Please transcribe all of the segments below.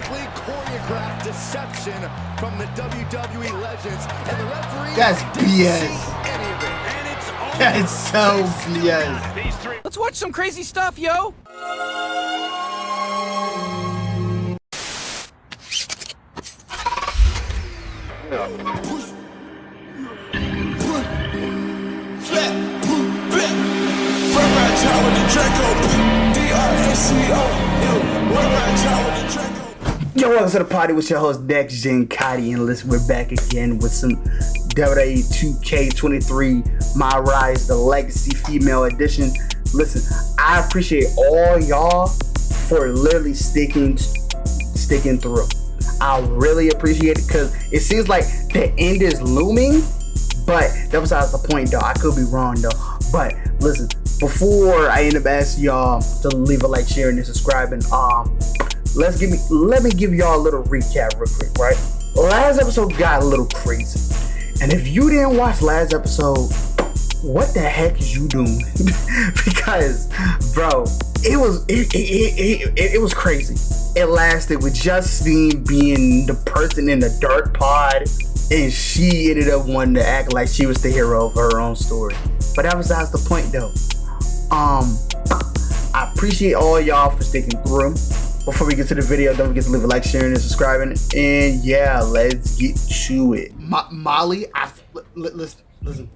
perfectly choreographed deception from the WWE legends, and the referee That's didn't BS. see any of it. And it's over. That's so BS. Let's watch some crazy stuff, yo. Yo, welcome to the party with your host Next Gen Karti, and listen, we're back again with some WWE 2K23 MyRise, the Legacy Female Edition. Listen, I appreciate all y'all for literally sticking through. I really appreciate it because it seems like the end is looming, but that was besides the point, though. I could be wrong, though. But listen, before I end up asking y'all to leave a like, share, and subscribing, let me give y'all a little recap real quick, right? Last episode got a little crazy, and if you didn't watch last episode, what the heck is you doing? Because, bro, it was crazy. It lasted with Justine being the person in the dark pod, and she ended up wanting to act like she was the hero of her own story. But that was besides the point, though. I appreciate all y'all for sticking through. Before we get to the video, don't forget to leave a like, sharing, and subscribing. And yeah, let's get to it. Molly, listen.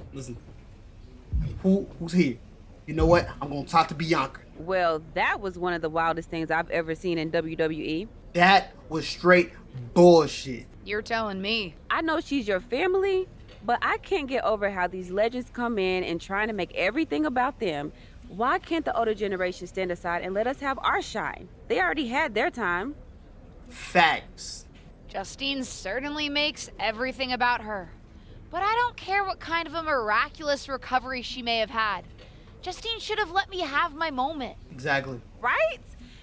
Who's here? You know what? I'm gonna talk to Bianca. Well, that was one of the wildest things I've ever seen in WWE. That was straight bullshit. You're telling me. I know she's your family, but I can't get over how these legends come in and trying to make everything about them. Why can't the older generation stand aside and let us have our shine? They already had their time. Facts. Justine certainly makes everything about her. But I don't care what kind of a miraculous recovery she may have had. Justine should have let me have my moment. Exactly. Right?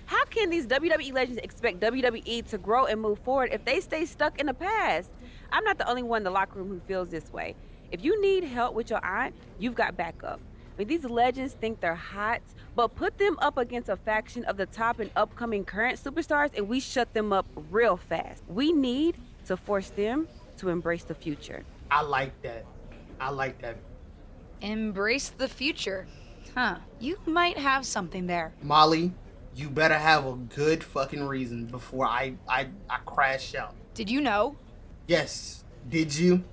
How can these WWE legends expect WWE to grow and move forward if they stay stuck in the past? I'm not the only one in the locker room who feels this way. If you need help with your aunt, you've got backup. I mean, these legends think they're hot, but put them up against a faction of the top and upcoming current superstars and we shut them up real fast. We need to force them to embrace the future. I like that. Embrace the future. Huh. You might have something there. Molly, you better have a good fucking reason before I crash out. Did you know? Yes. Did you?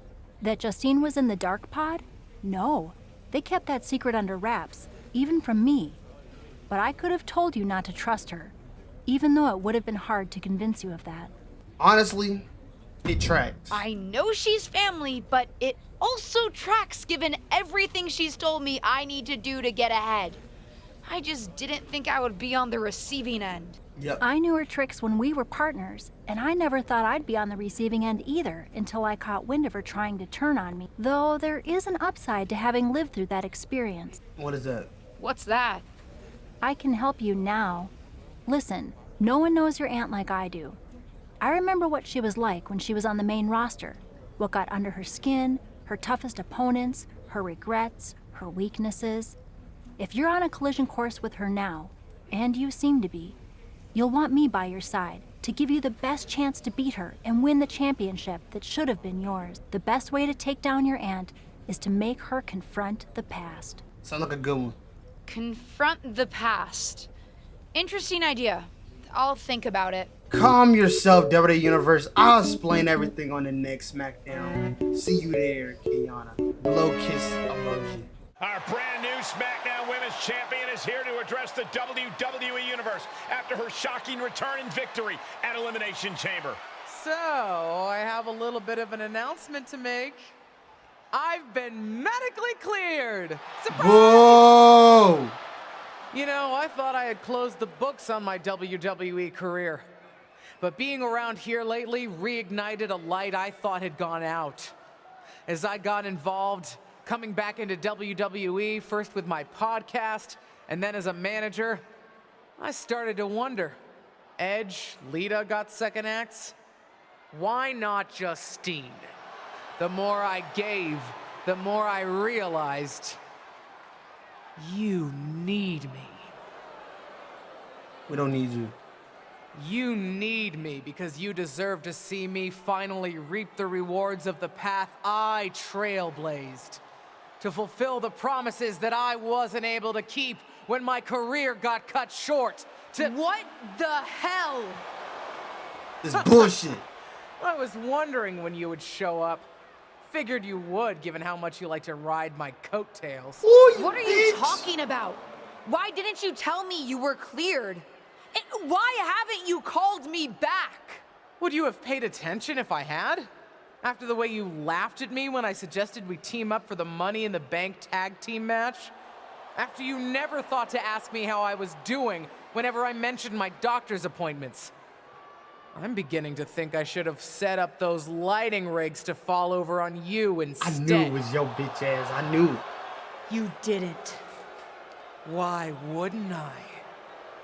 That Justine was in the dark pod? No. They kept that secret under wraps, even from me. But I could have told you not to trust her, even though it would have been hard to convince you of that. Honestly, it tracks. I know she's family, but it also tracks given everything she's told me I need to do to get ahead. I just didn't think I would be on the receiving end. Yep. I knew her tricks when we were partners, and I never thought I'd be on the receiving end either until I caught wind of her trying to turn on me. Though there is an upside to having lived through that experience. What is that? What's that? I can help you now. Listen, no one knows your aunt like I do. I remember what she was like when she was on the main roster, what got under her skin, her toughest opponents, her regrets, her weaknesses. If you're on a collision course with her now, and you seem to be, you'll want me by your side to give you the best chance to beat her and win the championship that should have been yours. The best way to take down your aunt is to make her confront the past. Sounds like a good one. Confront the past. Interesting idea. I'll think about it. Calm yourself, WWE Universe. I'll explain everything on the next Smackdown. See you there, Kayana. Blow kiss emoji. Our brand new Smackdown Women's Champion is here to address the WWE Universe after her shocking return and victory at Elimination Chamber. So, I have a little bit of an announcement to make. I've been medically cleared. Surprise! Whoa! You know, I thought I had closed the books on my WWE career. But being around here lately reignited a light I thought had gone out. As I got involved, coming back into WWE, first with my podcast, and then as a manager, I started to wonder. Edge, Lita got second acts. Why not Justine? The more I gave, the more I realized you need me. We don't need you. You need me because you deserve to see me finally reap the rewards of the path I trailblazed. To fulfill the promises that I wasn't able to keep when my career got cut short. What the hell? This bullshit. I was wondering when you would show up. Figured you would, given how much you like to ride my coattails. Ooh, What are you bitch. talking about? Why didn't you tell me you were cleared? And why haven't you called me back? Would you have paid attention if I had? After the way you laughed at me when I suggested we team up for the Money in the Bank tag team match? After you never thought to ask me how I was doing whenever I mentioned my doctor's appointments? I'm beginning to think I should have set up those lighting rigs to fall over on you instead. I knew it was your bitch ass. I knew it. You didn't. Why wouldn't I?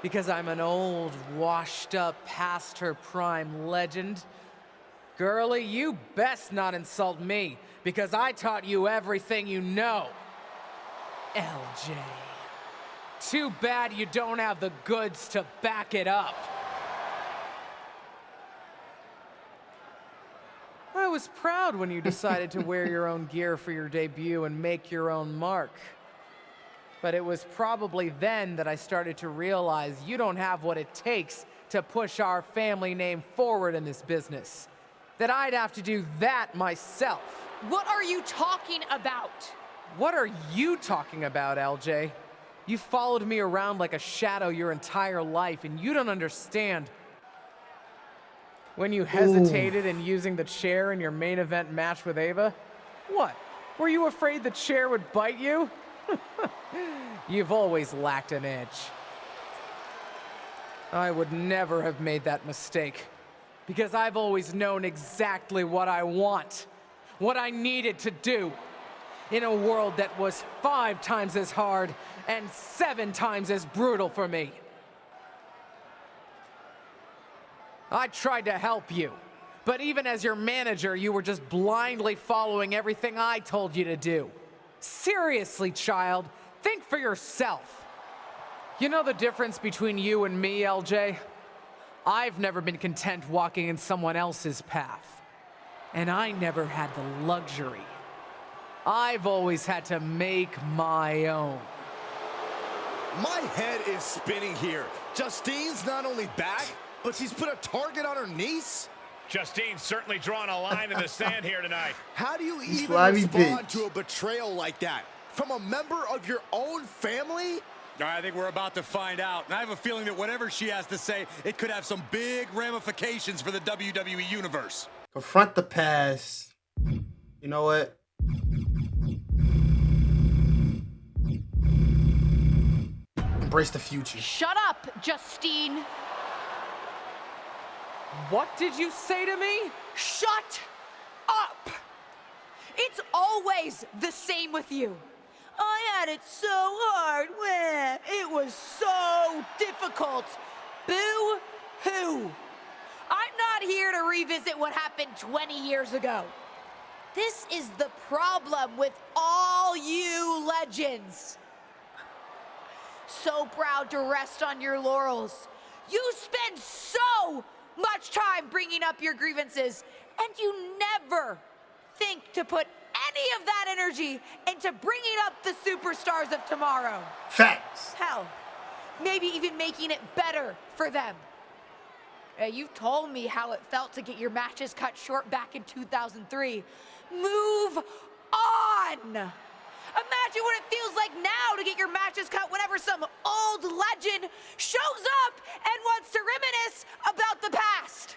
Because I'm an old, washed-up, past-her-prime legend? Girlie, you best not insult me, because I taught you everything you know. LJ. Too bad you don't have the goods to back it up. I was proud when you decided to wear your own gear for your debut and make your own mark. But it was probably then that I started to realize you don't have what it takes to push our family name forward in this business. That I'd have to do that myself. What are you talking about? What are you talking about, LJ? You followed me around like a shadow your entire life, and you don't understand. When you hesitated in using the chair in your main event match with Ava, what? Were you afraid the chair would bite you? You've always lacked an edge. I would never have made that mistake, because I've always known exactly what I want, what I needed to do, in a world that was 5 times as hard and 7 times as brutal for me. I tried to help you, but even as your manager, you were just blindly following everything I told you to do. Seriously, child, think for yourself. You know the difference between you and me, LJ? I've never been content walking in someone else's path, and I never had the luxury. I've always had to make my own. My head is spinning here. Justine's not only back, but she's put a target on her niece? Justine's certainly drawn a line in the sand here tonight. How do you even slimy respond bitch. to a betrayal like that? From a member of your own family? I think we're about to find out. And I have a feeling that whatever she has to say, it could have some big ramifications for the WWE Universe. Confront the past. You know what? Embrace the future. Shut up, Justine. What did you say to me? Shut up! It's always the same with you. I had it so hard. It was so difficult. Boo-hoo. I'm not here to revisit what happened 20 years ago. This is the problem with all you legends. So proud to rest on your laurels. You spend so much time bringing up your grievances, and you never think to put any of that energy into bringing up the superstars of tomorrow. Facts. Hell, maybe even making it better for them. You've told me how it felt to get your matches cut short back in 2003. Move on! Imagine what it feels like now to get your matches cut whenever some old legend shows up and wants to reminisce about the past.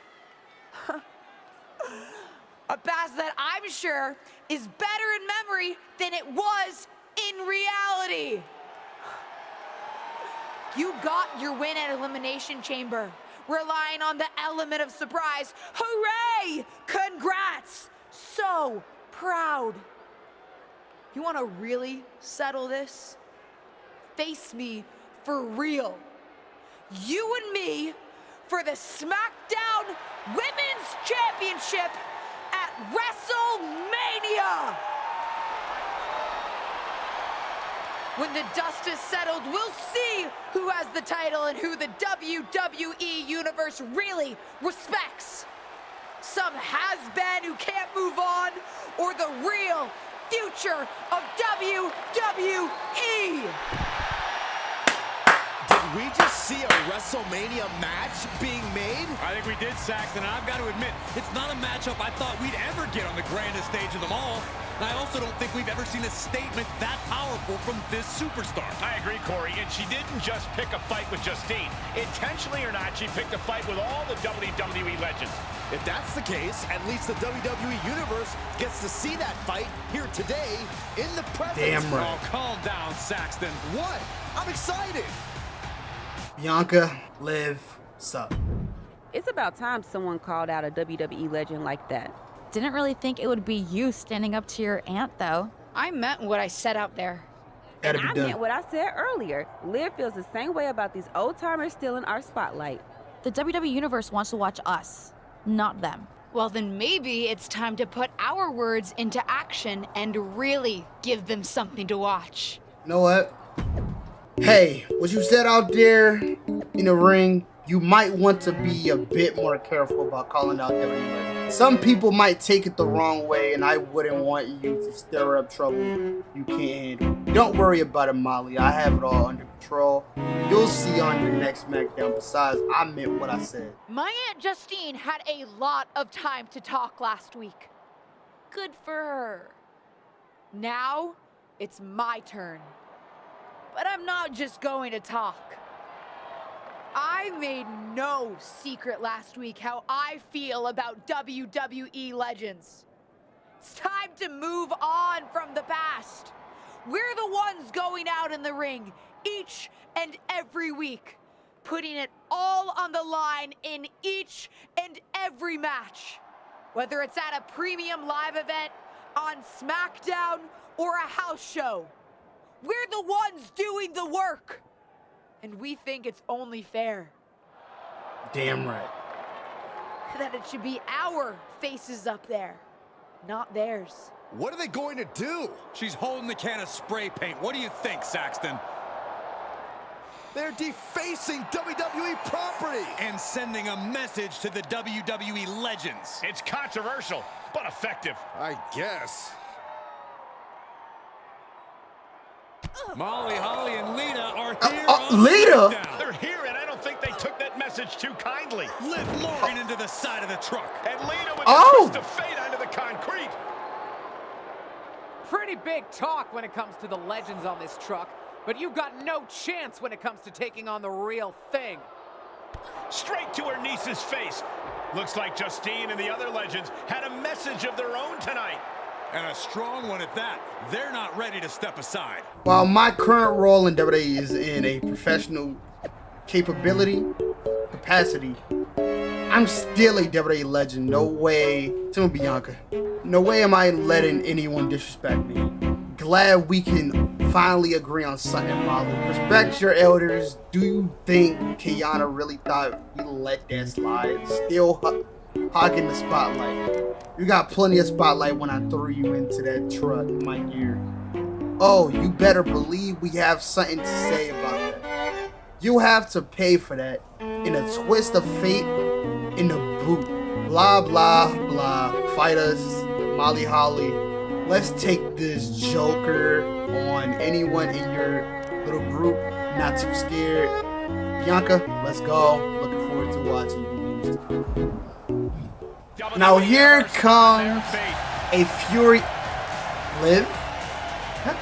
A past that I'm sure is better in memory than it was in reality. You got your win at Elimination Chamber, relying on the element of surprise. Hooray! Congrats! So proud. You want to really settle this? Face me for real. You and me for the Smackdown Women's Championship at WrestleMania! When the dust is settled, we'll see who has the title and who the WWE Universe really respects. Some has-been who can't move on, or the real future of WWE. Did we just see a WrestleMania match being made? I think we did, Saxton, and I've got to admit, it's not a matchup I thought we'd ever get on the grandest stage of them all. And I also don't think we've ever seen a statement that powerful from this superstar. I agree, Corey, and she didn't just pick a fight with Justine. Intentionally or not, she picked a fight with all the WWE legends. If that's the case, at least the WWE Universe gets to see that fight here today in the presence. Damn right. Oh, calm down, Saxton. What? I'm excited. Bianca, Liv, sup? It's about time someone called out a WWE legend like that. Didn't really think it would be you standing up to your aunt, though. I meant what I said out there. Gotta And be I done. meant what I said earlier. Liv feels the same way about these old timers still in our spotlight. The WWE Universe wants to watch us, not them. Well, then maybe it's time to put our words into action and really give them something to watch. You know what? Hey, what you said out there in the ring, you might want to be a bit more careful about calling out WWE. Some people might take it the wrong way, and I wouldn't want you to stir up trouble you can't handle. Don't worry about it, Molly. I have it all under control. You'll see on the next Smackdown. Besides, I meant what I said. My Aunt Justine had a lot of time to talk last week. Good for her. Now, it's my turn. But I'm not just going to talk. I made no secret last week how I feel about WWE legends. It's time to move on from the past. We're the ones going out in the ring each and every week, putting it all on the line in each and every match. Whether it's at a premium live event, on Smackdown, or a house show. We're the ones doing the work. And we think it's only fair Damn right. that it should be our faces up there, not theirs. What are they going to do? She's holding the can of spray paint. What do you think, Saxton? They're defacing WWE property. And sending a message to the WWE legends. It's controversial, but effective. I guess. Molly, Holly, and Lita are here on Lita? Smackdown. They're here, and I don't think they took that message too kindly. Liv Morgan into the side of the truck. And Lita with Oh! the twist of fate onto the concrete. Pretty big talk when it comes to the legends on this truck, but you've got no chance when it comes to taking on the real thing. Straight to her niece's face. Looks like Justine and the other legends had a message of their own tonight. And a strong one at that. They're not ready to step aside. While my current role in WWE is in a professional capacity, I'm still a WWE legend. No way, Tim Bianca. No way am I letting anyone disrespect me. Glad we can finally agree on something, Molly. Respect your elders. Do you think Kayana really thought we let that slide? Still hogging the spotlight. You got plenty of spotlight when I threw you into that truck, my dear. Oh, you better believe we have something to say about that. You'll have to pay for that in a twist of fate in the boot. Blah, blah, blah. Fight us, Molly Holly. Let's take this joker on anyone in your little group. Not too scared. Bianca, let's go. Looking forward to watching you next time. Now here comes a Fury. Liv?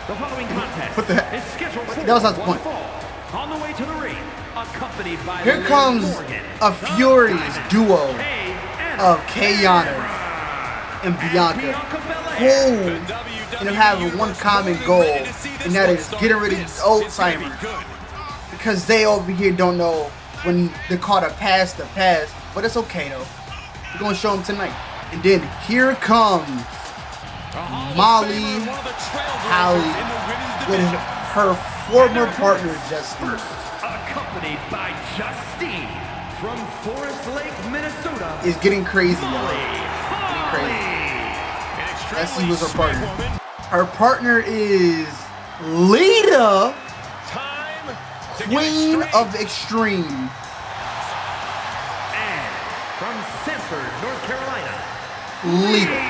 The following contest What the heck? is scheduled for That was not the one point. fall. On the way to the ring, accompanied by Here Liv comes Morgan, a the Fury's Diamond, duo Kayanna, of Kayana and Bianca, who have one common goal, and that is getting rid of these old timers. Because they over here don't know when they're called a past the past, but it's okay though. We're gonna show them tonight. And then here comes Molly Holly with her former partner Justine. accompanied by Justine from Forest Lake, Minnesota. It's getting crazy, y'all. Getting crazy. Let's see who's her partner. Her partner is Lita, Time to Queen get of Extreme. And from Sanford, North Carolina, Lita.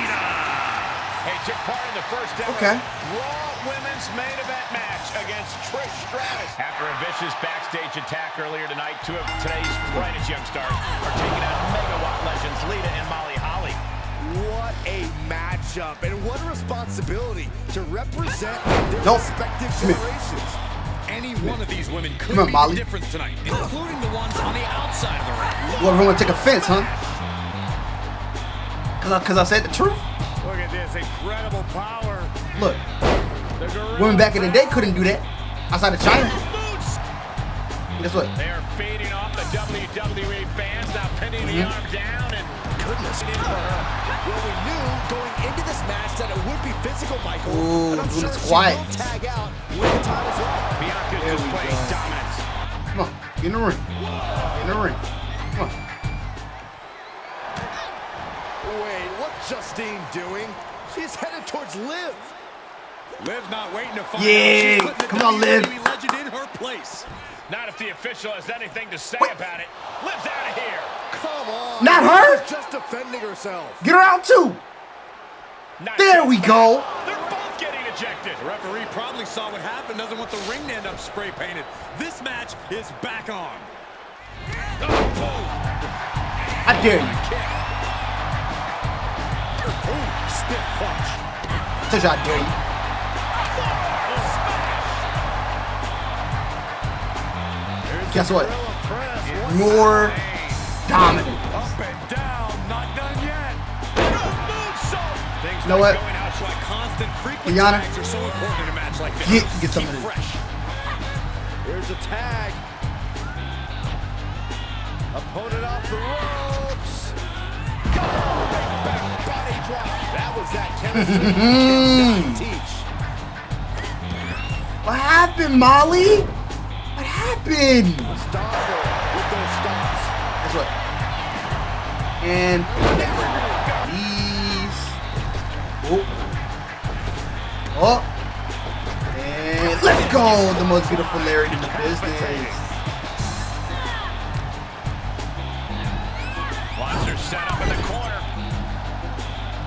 Hey, took part in the first ever Okay. Raw Women's Main Event match against Trish Stratus. After a vicious backstage attack earlier tonight, two of today's brightest young stars are taking out megawatt legends Lita and Molly Holly. What a matchup, and what a responsibility to represent their Nope. respective Come here. generations. Any one of these women could Come on, be Molly. the difference tonight, including the ones on the outside of the ring. Well, everyone take offense, huh? Cause I said the truth. Look at this incredible power. Look, The gorilla women back in the day couldn't do that. Outside of China. boots. Guess what? They are feeding off the WWE fans, now pinning the arm down and Goodness. in for her. Well, we knew going into this match that it would be physical, Michael. Ooh, and I'm doing sure this she quiet. will tag out when the time is right. Bianca's There we displaying go. dominance. Come on, get in the ring. Get in the ring. Come on. Wait, what's Justine doing? She's headed towards Liv. Liv's not waiting to find Yeah, out. She's putting the come on, Liv. WWE legend in her place. Not if the official has anything to say about it. Liv's out of here. Come on. Not her. She's just defending herself. Get her out too. Not There so we fast. go. They're both getting ejected. The referee probably saw what happened, doesn't want the ring to end up spray painted. This match is back on. I dare you. Ooh, stiff punch. Touch I dare you. Guess what? More dominant. Up and down, not done yet. Things You know what? going out to a constant frequent Kayanna, tags are so important in a match like this. get some Keep of this. fresh. Here's a tag. Opponent off the ropes. Go! Big back body drop. That was that chemistry cannot teach. What happened, Molly? What happened? Starboard with those stops. Guess what? And these. Oh. And let's go. The most beautiful Larry in the business. Monster set up in the corner.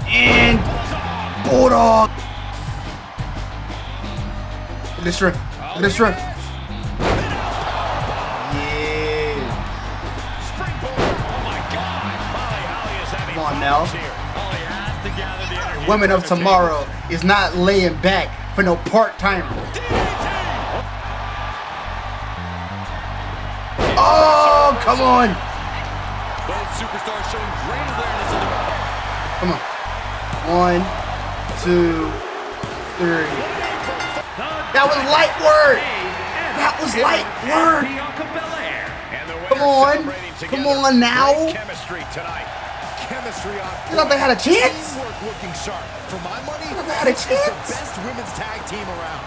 And Bulldog. Look at this strength. Look at this strength. Yeah. Springboard. Oh my God. Molly Holly is having Come on fun now. here. Holly has to gather the energy. Women of for the tomorrow is not laying back for no part-timer. Oh, come on. Both superstars showing great awareness of the Come on. 1, 2, 3. That was light work. That was light work. Bianca Belair. And the winners Come on. celebrating together. Come on now. Great chemistry tonight. Chemistry on. You thought they had a chance? Teamwork looking sharp. For my money, thought they had a this is the chance? best women's tag team around.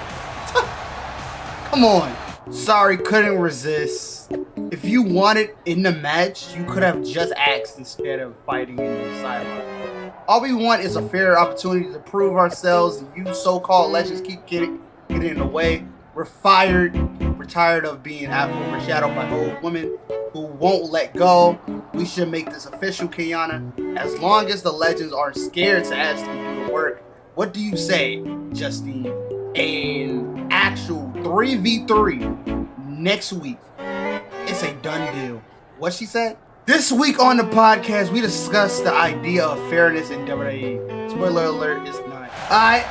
Come on. Sorry, couldn't resist. If you wanted in the match, you could have just asked instead of fighting in the sideline. All we want is a fair opportunity to prove ourselves, and you so-called legends keep getting in the way. We're fired. We're tired of being overshadowed by old women who won't let go. We should make this official, Kayana. As long as the legends aren't scared to actually do the work. What do you say, Justine? An actual 3v3 next week. It's a done deal. What she said? This week on the podcast, we discussed the idea of fairness in WWE. Spoiler alert, it's not. Alright,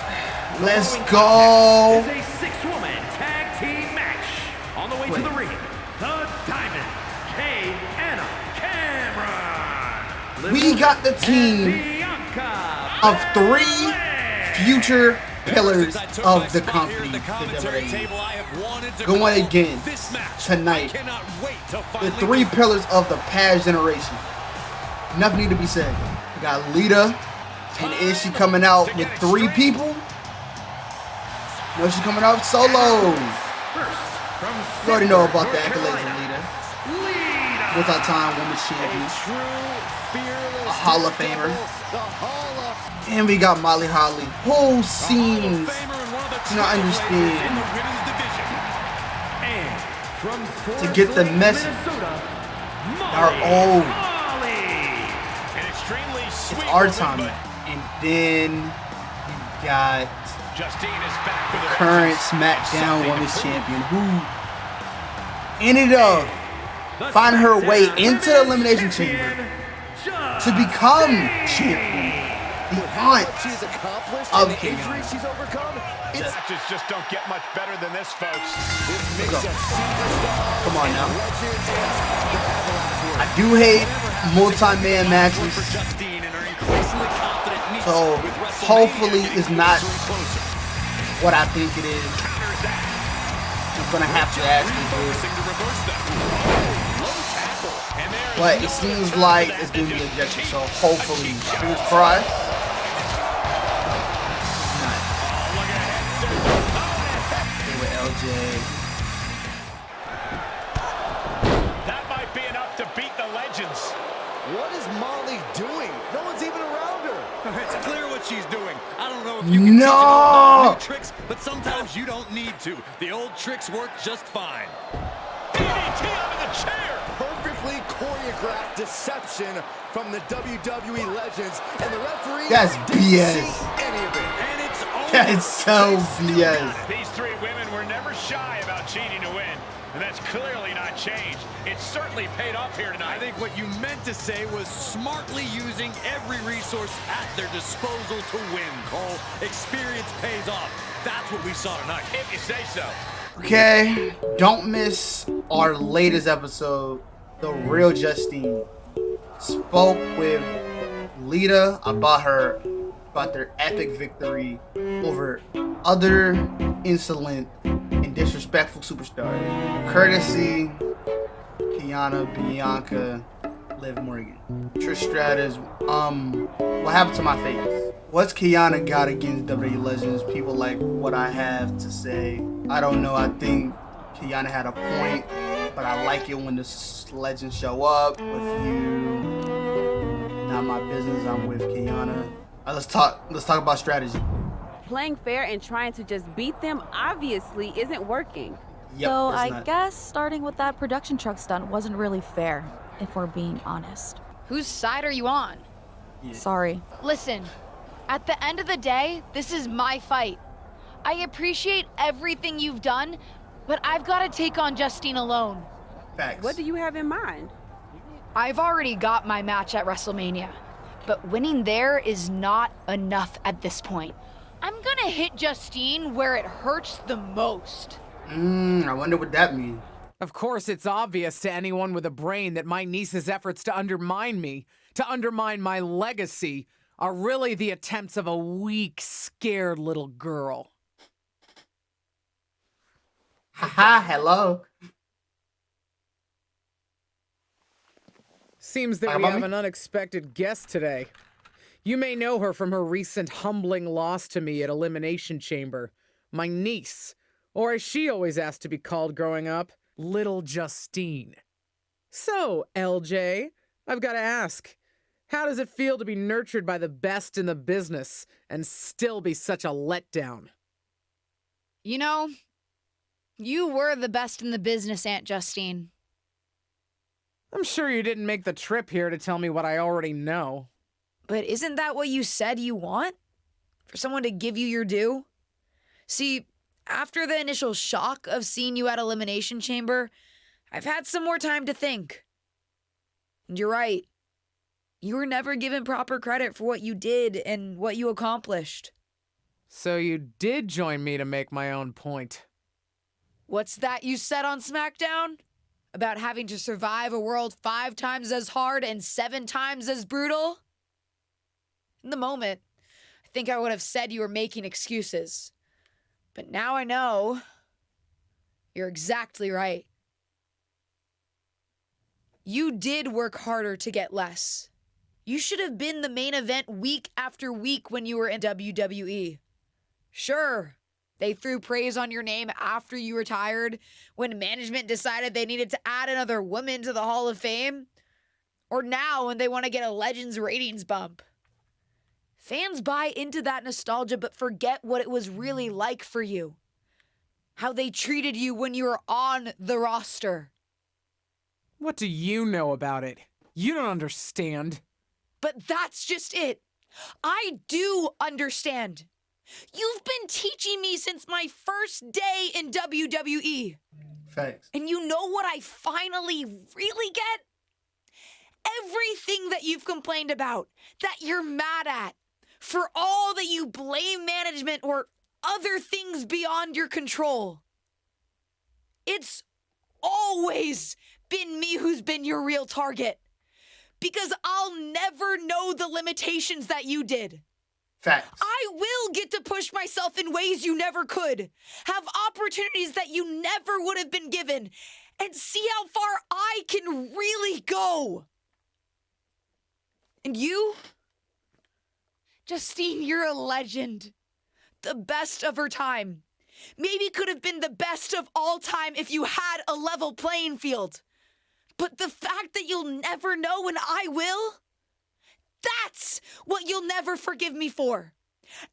let's go. It's a six-woman tag team match. On the way to the ring, the Diamond, Kayanna, Cameron. We got the team Bianca of 3 future pillars Since I took of my the spot company, here at the the commentary WWE. table, I have wanted to Going call again this match. tonight. I cannot wait to The finally 3 pillars of the past generation. Nothing need to be said. We got Lita, and is she coming out with 3 people? No, she's coming out solo. First, from You already know about North the accolades of Carolina, Lita. Lita. Multi-time women's champion, Fearless a Hall of Famer. The Hall of And we got Molly Holly, who Hall of seems Famer and one of the You know, understand. In the women's division. And from To get the Fort message. Minnesota, Our old. An extremely It's sweet our woman, time. but And then you got Justine is back with a current vengeance. Smackdown Something Women's to prove. Champion who ended up finding her way into the Elimination Chamber to become champion. The aunt She's accomplished of and the injuries Kayanna. she's overcome. It's Matches just don't get much better than this, folks. this mix Let's of go. superstars Come on and now. legends. The Avalanche here. I do hate multi-man matches, For Justine and her increasingly confident niece so with WrestleMania hopefully getting it's not closer and closer. what I think it is. Counters that. I'm gonna have to actually do it. Refocusing to reverse that. Low tackle. And there is But no it seems return like for that it's gonna be to do. ejected, so Cheap. hopefully, A cheap shot. fingers crossed. Okay, with LJ. That might be enough to beat the legends. What is Molly doing? No one's even around her. It's clear what she's doing. I don't know if you can No! teach an old new tricks, but sometimes you don't need to. The old tricks work just fine. DDT under the chair. Perfectly choreographed deception from the WWE legends, and the referee That's didn't BS. see any of it. And it's over. That is so BS. These three women were never shy about cheating to win, and that's clearly not changed. It certainly paid off here tonight. I think what you meant to say was smartly using every resource at their disposal to win, Cole. Experience pays off. That's what we saw tonight. If you say so. Okay, don't miss our latest episode. The real Justine spoke with Lita about their epic victory over other insolent and disrespectful superstars. Courtesy, Kayanna, Bianca, Liv Morgan, Trish Stratus. What happened to my face? What's Kayanna got against WWE Legends? People like what I have to say. I don't know. I think Kayanna had a point, but I like it when the legends show up with you. Not my business. I'm with Kayanna. Let's talk about strategy. Playing fair and trying to just beat them obviously isn't working. Yep, So it's I not. guess starting with that production truck stunt wasn't really fair, if we're being honest. Whose side are you on? Sorry. Listen, at the end of the day, this is my fight. I appreciate everything you've done, but I've got to take on Justine alone. Facts. What do you have in mind? I've already got my match at WrestleMania, but winning there is not enough at this point. I'm gonna hit Justine where it hurts the most. I wonder what that means. Of course, it's obvious to anyone with a brain that my niece's efforts to undermine me, to undermine my legacy, are really the attempts of a weak, scared little girl. Haha, hello. Seems that Hi, we have mommy. an unexpected guest today. You may know her from her recent humbling loss to me at Elimination Chamber. My niece, or as she always asked to be called growing up, Little Justine. So, LJ, I've got to ask, how does it feel to be nurtured by the best in the business and still be such a letdown? You know, you were the best in the business, Aunt Justine. I'm sure you didn't make the trip here to tell me what I already know. But isn't that what you said you want? For someone to give you your due? See, after the initial shock of seeing you at Elimination Chamber, I've had some more time to think. And you're right. You were never given proper credit for what you did and what you accomplished. So you did join me to make my own point. What's that you said on Smackdown? About having to survive a world 5 times as hard and 7 times as brutal? In the moment, I think I would have said you were making excuses. But now I know you're exactly right. You did work harder to get less. You should have been the main event week after week when you were in WWE. Sure, they threw praise on your name after you retired when management decided they needed to add another woman to the Hall of Fame. Or now when they want to get a Legends ratings bump. Fans buy into that nostalgia but forget what it was really like for you. How they treated you when you were on the roster. What do you know about it? You don't understand. But that's just it. I do understand. You've been teaching me since my first day in WWE. Facts. And you know what I finally really get? Everything that you've complained about, that you're mad at, for all that you blame management or other things beyond your control. It's always been me who's been your real target. Because I'll never know the limitations that you did. Facts. I will get to push myself in ways you never could, have opportunities that you never would have been given, and see how far I can really go. And you? Justine, you're a legend. The best of her time. Maybe could have been the best of all time if you had a level playing field. But the fact that you'll never know and I will, that's what you'll never forgive me for.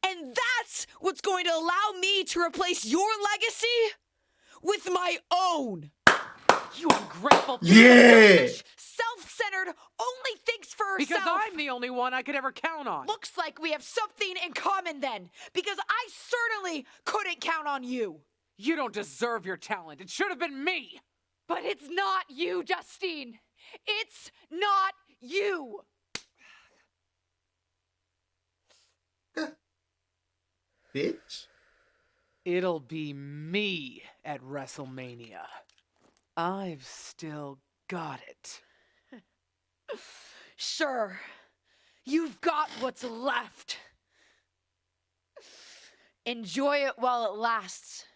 And that's what's going to allow me to replace your legacy with my own. You ungrateful Yeah. Self-centered, only thinks for herself. Because I'm the only one I could ever count on. Looks like we have something in common then, because I certainly couldn't count on you. You don't deserve your talent. It should have been me. But it's not you, Justine. It's not you. Bitch. It'll be me at WrestleMania. I've still got it. Sure, you've got what's left. Enjoy it while it lasts.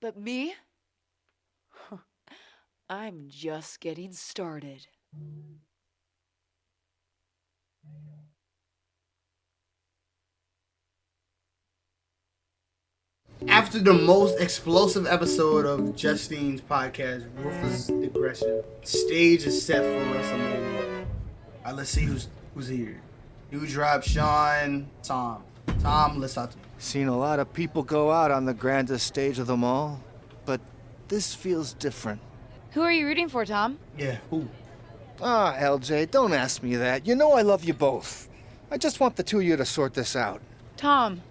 But me? I'm just getting started. After the most explosive episode of Justine's podcast, Ruthless Aggression, stage is set for WrestleMania. All right, let's see who's here. Dewdrop, Sean, Tom. Tom, let's talk to you. Seen a lot of people go out on the grandest stage of them all, but this feels different. Who are you rooting for, Tom? Yeah, who? Ah, LJ, don't ask me that. You know I love you both. I just want the two of you to sort this out. Tom,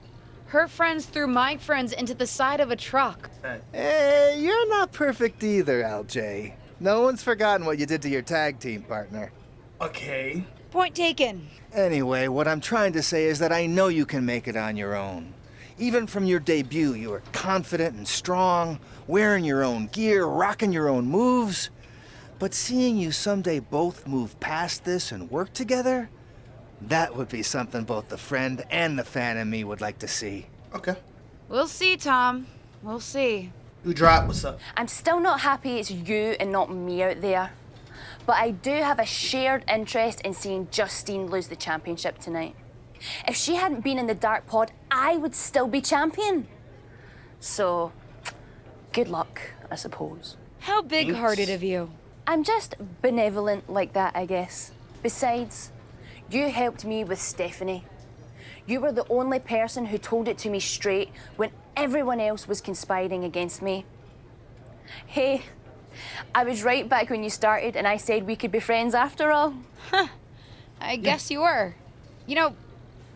her friends threw my friends into the side of a truck. Hey, you're not perfect either, LJ. No one's forgotten what you did to your tag team partner. Okay. Point taken. Anyway, what I'm trying to say is that I know you can make it on your own. Even from your debut, you were confident and strong, wearing your own gear, rocking your own moves. But seeing you someday both move past this and work together, that would be something both the friend and the fan in me would like to see. Okay. We'll see, Tom. We'll see. Dewdrop, what's up? I'm still not happy it's you and not me out there. But I do have a shared interest in seeing Justine lose the championship tonight. If she hadn't been in the Dark Pod, I would still be champion. So, good luck, I suppose. How big-hearted of you. I'm just benevolent like that, I guess. Besides, you helped me with Stephanie. You were the only person who told it to me straight when everyone else was conspiring against me. Hey, I was right back when you started and I said we could be friends after all. Huh. I guess you were. You know,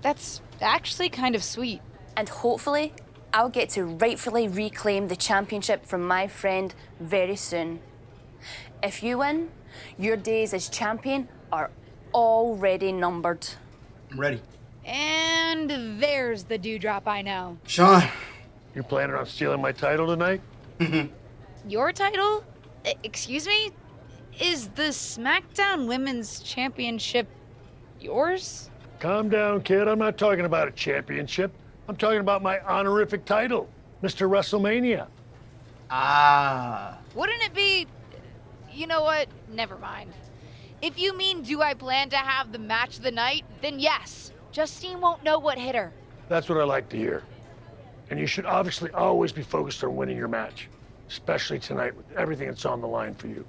that's actually kind of sweet. And hopefully, I'll get to rightfully reclaim the championship from my friend very soon. If you win, your days as champion are already numbered. I'm ready. And there's the dewdrop I know. Sean. You planning on stealing my title tonight? Your title? Excuse me? Is the Smackdown Women's Championship yours? Calm down, kid. I'm not talking about a championship. I'm talking about my honorific title, Mr. WrestleMania. Ah. Wouldn't it be... You know what? Never mind. If you mean do I plan to have the match of the night, then yes. Justine won't know what hit her. That's what I like to hear. And you should obviously always be focused on winning your match, especially tonight with everything that's on the line for you.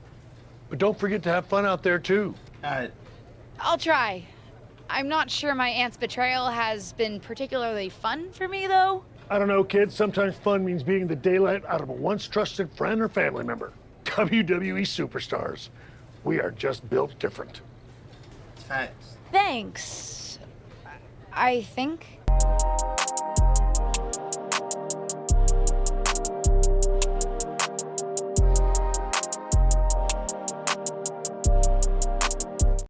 But don't forget to have fun out there, too. I'll try. I'm not sure my aunt's betrayal has been particularly fun for me, though. I don't know, kids. Sometimes fun means beating the daylight out of a once trusted friend or family member. WWE superstars. We are just built different. Facts. Thanks. I think.